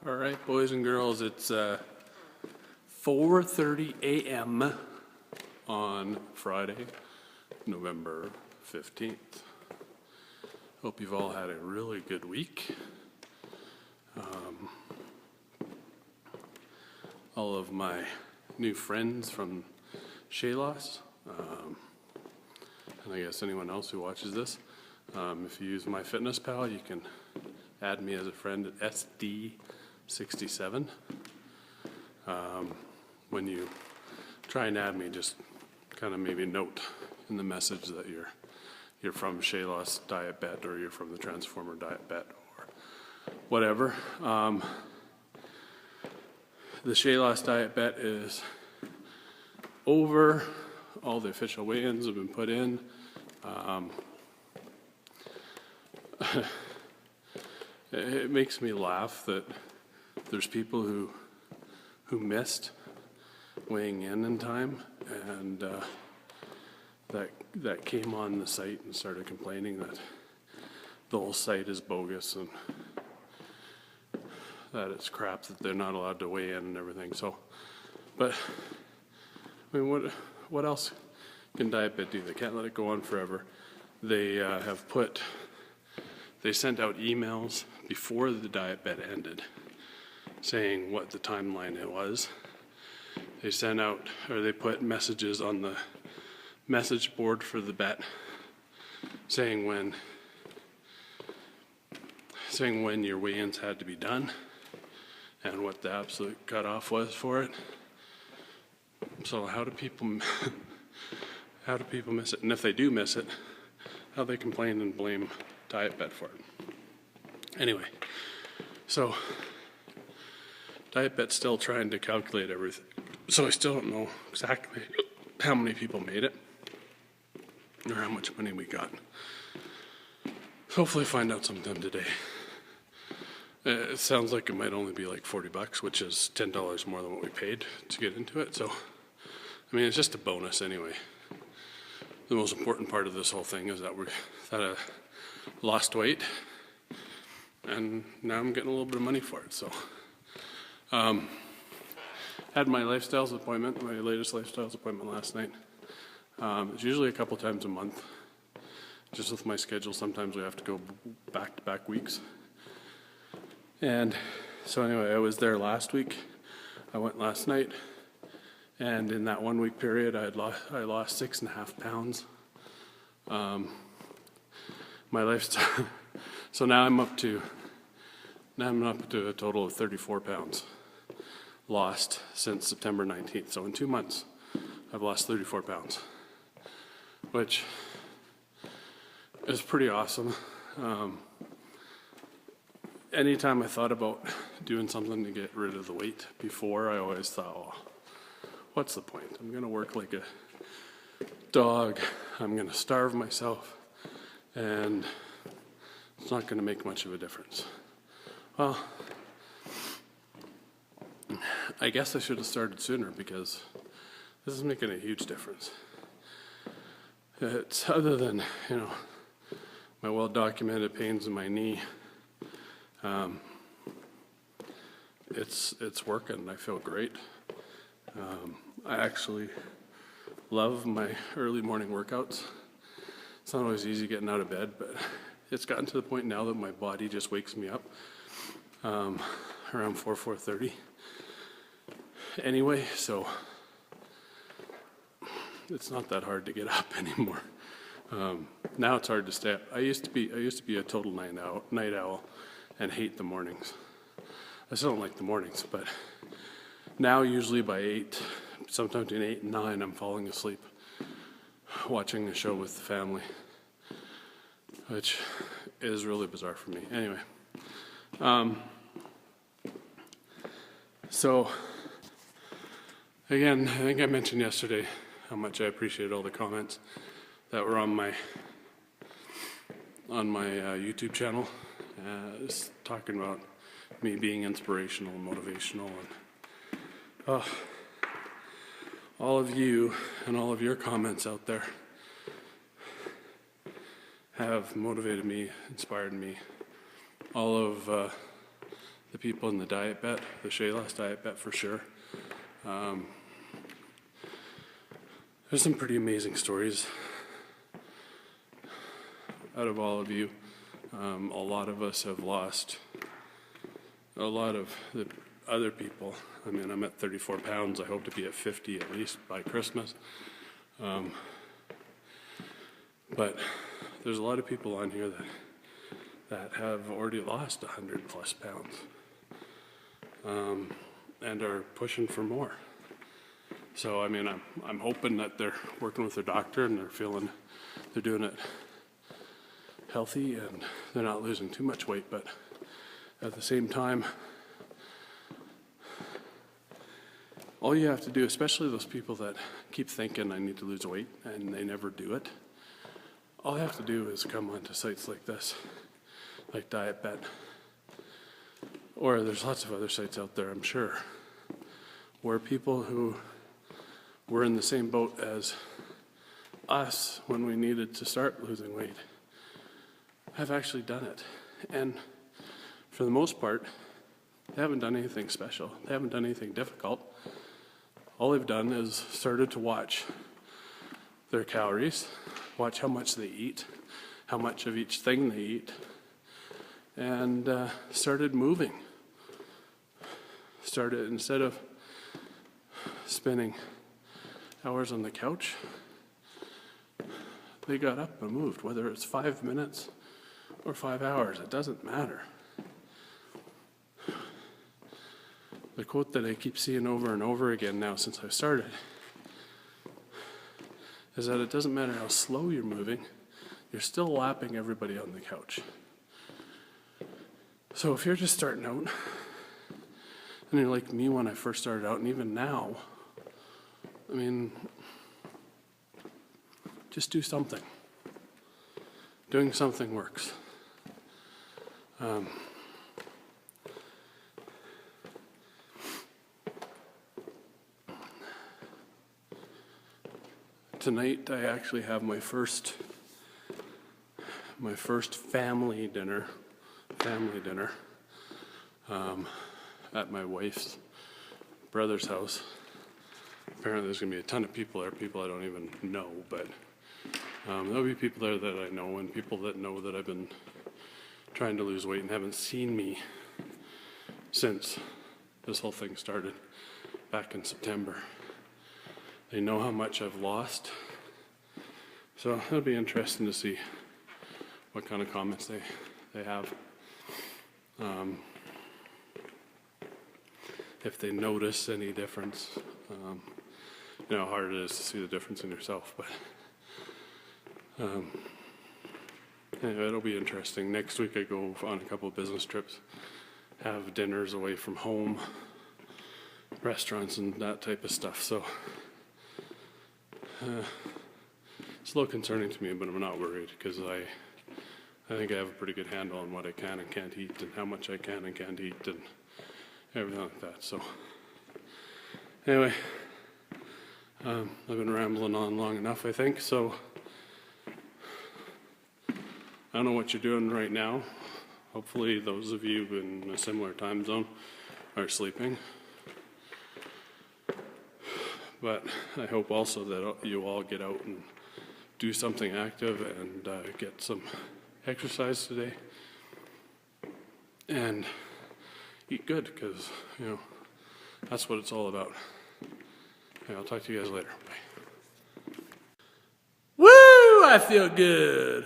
All right, boys and girls, it's 4:30 a.m. on Friday, November 15th. Hope you've all had a really good week. All of my new friends from Shaylos, and I guess anyone else who watches this, if you use MyFitnessPal, you can add me as a friend at SD67. When you try and add me, just kind of maybe note in the message that you're from Shaylos Diet Bet, or you're from the Transformer Diet Bet, or whatever. The Shaylos Diet Bet is over. All the official weigh-ins have been put in. It makes me laugh that there's people who missed weighing in time, and that came on the site and started complaining that the whole site is bogus and that it's crap, that they're not allowed to weigh in and everything. So, but I mean, what else can Diet Bet do? They can't let it go on forever. They they sent out emails before the Diet Bet ended saying what the timeline it was. They sent out, or they put messages on the message board for the bet saying when your weigh-ins had to be done and what the absolute cutoff was for it. So how do people miss it? And if they do miss it, how they complain and blame Diet Bet for it. Anyway, so Diet Bet's still trying to calculate everything. So I still don't know exactly how many people made it or how much money we got. Hopefully find out sometime today. It sounds like it might only be like $40, which is $10 more than what we paid to get into it. So, I mean, it's just a bonus anyway. The most important part of this whole thing is that I lost weight, and now I'm getting a little bit of money for it. So, had my lifestyles appointment, my latest lifestyles appointment last night. It's usually a couple times a month. Just with my schedule, sometimes we have to go back-to-back weeks. And so anyway, I was there last week. I went last night, and in that 1 week period, I lost 6.5 pounds. My lifestyle. So now I'm up to a total of 34 pounds lost since September 19th. So in 2 months, I've lost 34 pounds, which is pretty awesome. Anytime I thought about doing something to get rid of the weight before, I always thought, oh, what's the point? I'm going to work like a dog. I'm going to starve myself, and it's not going to make much of a difference. Well, I guess I should have started sooner, because this is making a huge difference. It's other than, my well-documented pains in my knee. It's working. I feel great. I actually love my early morning workouts. It's not always easy getting out of bed, but it's gotten to the point now that my body just wakes me up around 4:30. Anyway, so it's not that hard to get up anymore. Now it's hard to stay up. I used to be a total night owl and hate the mornings. I still don't like the mornings, but now usually by 8, sometimes between 8 and 9, I'm falling asleep watching a show with the family, which is really bizarre for me. Anyway, so again, I think I mentioned yesterday how much I appreciate all the comments that were on my YouTube channel, just talking about me being inspirational and motivational, and all of you and all of your comments out there have motivated me, inspired me. All of the people in the diet bet, the Shea Loss diet bet for sure. There's some pretty amazing stories out of all of you. A lot of us have lost a lot of the other people. I mean, I'm at 34 pounds. I hope to be at 50 at least by Christmas. But there's a lot of people on here that have already lost 100 plus pounds and are pushing for more. So I mean, I'm hoping that they're working with their doctor and they're doing it healthy and they're not losing too much weight. But at the same time, all you have to do, especially those people that keep thinking I need to lose weight and they never do it, all you have to do is come onto sites like this, like Diet Bet, or there's lots of other sites out there, I'm sure, where people who were in the same boat as us when we needed to start losing weight have actually done it. And for the most part, they haven't done anything special. They haven't done anything difficult. All they've done is started to watch their calories, watch how much they eat, how much of each thing they eat, and started moving. Started, instead of spending hours on the couch, they got up and moved, whether it's 5 minutes or 5 hours, it doesn't matter. The quote that I keep seeing over and over again now since I started is that it doesn't matter how slow you're moving, you're still lapping everybody on the couch. So if you're just starting out, and you're like me when I first started out, and even now, I mean, just do something. Doing something works. Tonight I actually have my first family dinner at my wife's brother's house. Apparently there's going to be a ton of people there, people I don't even know, but there'll be people there that I know and people that know that I've been trying to lose weight and haven't seen me since this whole thing started back in September. They know how much I've lost, so it'll be interesting to see what kind of comments they have. If they notice any difference. You know how hard it is to see the difference in yourself, but anyway, it'll be interesting. Next week I go on a couple of business trips, have dinners away from home, restaurants and that type of stuff, so it's a little concerning to me, but I'm not worried because I think I have a pretty good handle on what I can and can't eat and how much I can and can't eat and everything like that. So anyway, I've been rambling on long enough, I think. So I don't know what you're doing right now. Hopefully those of you in a similar time zone are sleeping. But I hope also that you all get out and do something active and get some exercise today. And eat good, because, you know, that's what it's all about. Okay, I'll talk to you guys later. Bye. Woo! I feel good.